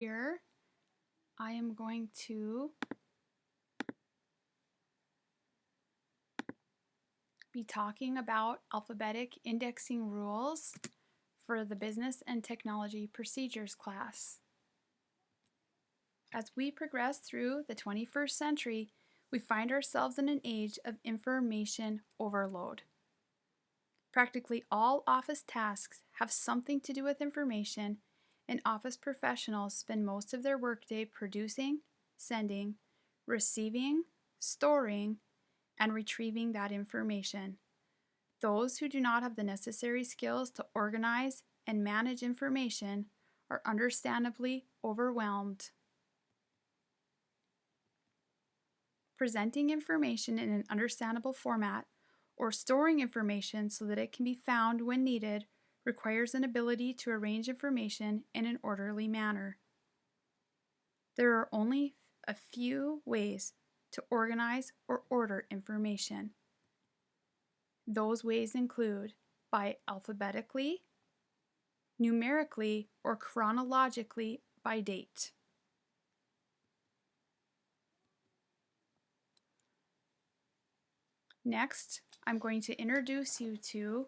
Here, I am going to be talking about alphabetic indexing rules for the Business and Technology Procedures class. As we progress through the 21st century, we find ourselves in an age of information overload. Practically all office tasks have something to do with information, and office professionals spend most of their workday producing, sending, receiving, storing, and retrieving that information. Those who do not have the necessary skills to organize and manage information are understandably overwhelmed. Presenting information in an understandable format or storing information so that it can be found when needed requires an ability to arrange information in an orderly manner. There are only a few ways to organize or order information. Those ways include by alphabetically, numerically, or chronologically by date. Next, I'm going to introduce you to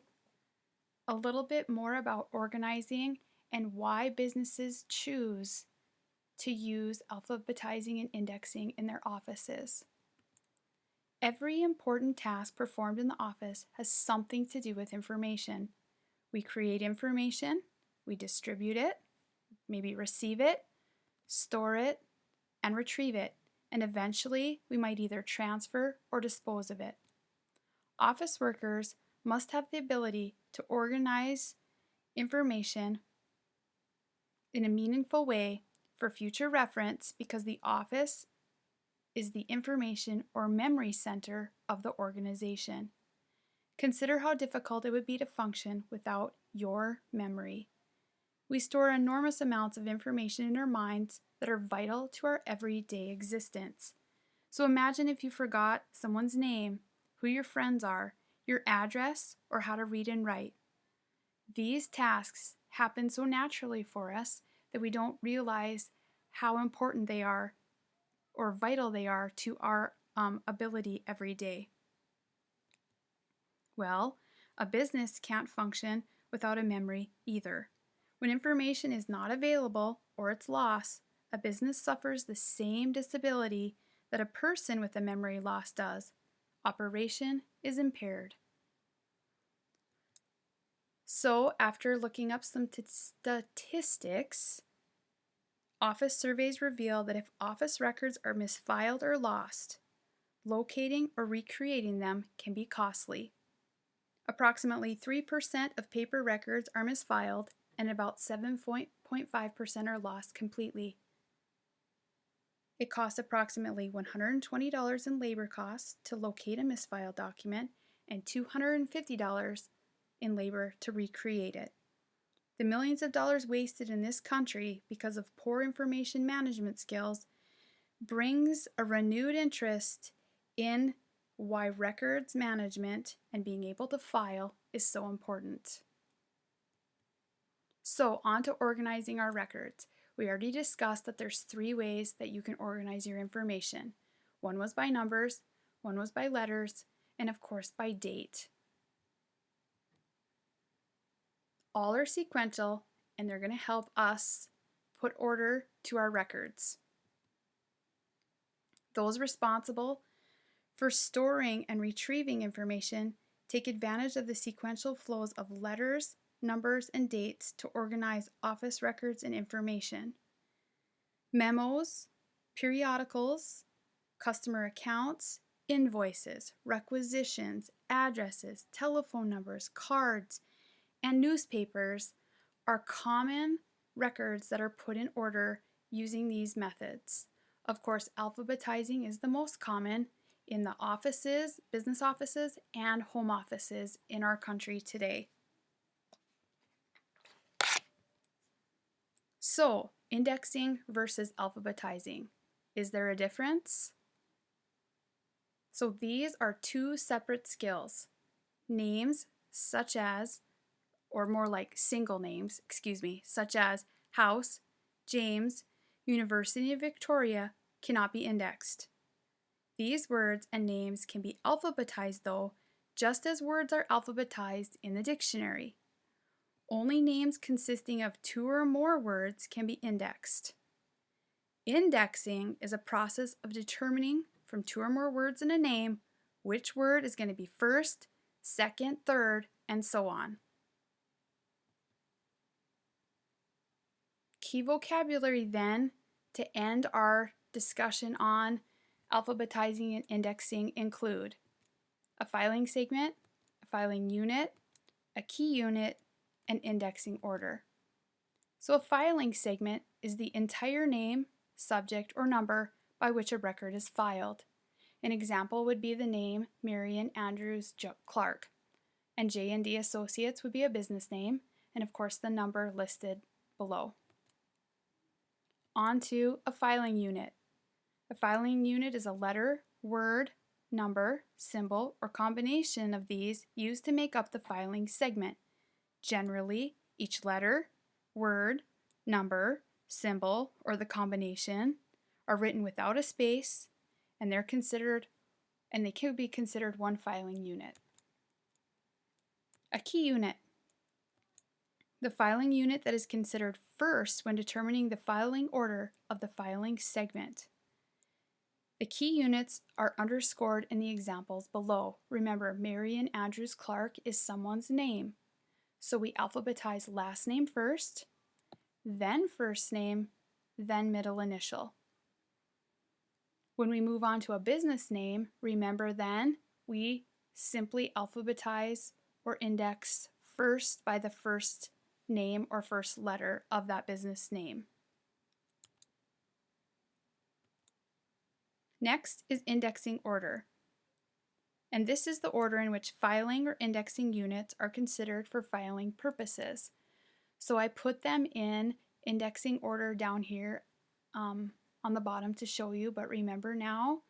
a little bit more about organizing and why businesses choose to use alphabetizing and indexing in their offices. Every important task performed in the office has something to do with information. We create information, we distribute it, maybe receive it, store it, and retrieve it, and eventually we might either transfer or dispose of it. Office workers must have the ability to organize information in a meaningful way for future reference because the office is the information or memory center of the organization. Consider how difficult it would be to function without your memory. We store enormous amounts of information in our minds that are vital to our everyday existence. So imagine if you forgot someone's name, who your friends are, your address, or how to read and write. These tasks happen so naturally for us that we don't realize how important they are or vital they are to our ability every day. Well, a business can't function without a memory either. When information is not available or it's lost, a business suffers the same disability that a person with a memory loss does. Operation is impaired. So, after looking up some statistics, office surveys reveal that if office records are misfiled or lost, locating or recreating them can be costly. Approximately 3% of paper records are misfiled, and about 7.5% are lost completely. It costs approximately $120 in labor costs to locate a misfiled document and $250 in labor to recreate it. The millions of dollars wasted in this country because of poor information management skills brings a renewed interest in why records management and being able to file is so important. So, on to organizing our records. We already discussed that there's 3 ways that you can organize your information. One was by numbers, one was by letters, and of course by date. All are sequential, and they're going to help us put order to our records. Those responsible for storing and retrieving information take advantage of the sequential flows of letters, numbers, and dates to organize office records and information. Memos, periodicals, customer accounts, invoices, requisitions, addresses, telephone numbers, cards, and newspapers are common records that are put in order using these methods. Of course, alphabetizing is the most common in the offices, business offices, and home offices in our country today. So, indexing versus alphabetizing. Is there a difference? So these are 2 separate skills. Names such as, or more like single names, such as House, James, University of Victoria cannot be indexed. These words and names can be alphabetized though, just as words are alphabetized in the dictionary. Only names consisting of 2 or more words can be indexed. Indexing is a process of determining from 2 or more words in a name which word is going to be first, second, third, and so on. Key vocabulary then to end our discussion on alphabetizing and indexing include a filing segment, a filing unit, a key unit, and indexing order. So a filing segment is the entire name, subject, or number by which a record is filed. An example would be the name Marion Andrews Clark, and J&D Associates would be a business name, and of course the number listed below. On to a filing unit. A filing unit is a letter, word, number, symbol, or combination of these used to make up the filing segment. Generally, each letter, word, number, symbol, or the combination are written without a space, and they could be considered one filing unit. A key unit. The filing unit that is considered first when determining the filing order of the filing segment. The key units are underscored in the examples below. Remember, Marion Andrews Clark is someone's name. So we alphabetize last name first, then first name, then middle initial. When we move on to a business name, remember then we simply alphabetize or index first by the first name or first letter of that business name. Next is indexing order. And this is the order in which filing or indexing units are considered for filing purposes. So I put them in indexing order down here on the bottom to show you, but remember now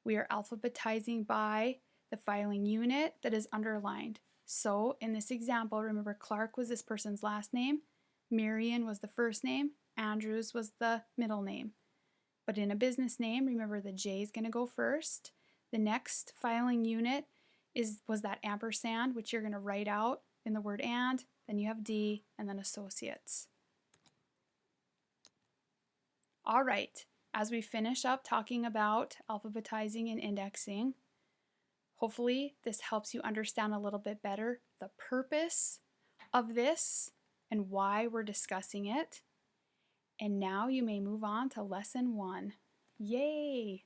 we are alphabetizing by the filing unit that is underlined. So in this example, remember Clark was this person's last name, Marion was the first name, Andrews was the middle name. But in a business name, remember the J is going to go first. The next filing unit was that ampersand, which you're going to write out in the word and, then you have D, and then associates. All right, as we finish up talking about alphabetizing and indexing, hopefully this helps you understand a little bit better the purpose of this and why we're discussing it. And now you may move on to lesson 1. Yay!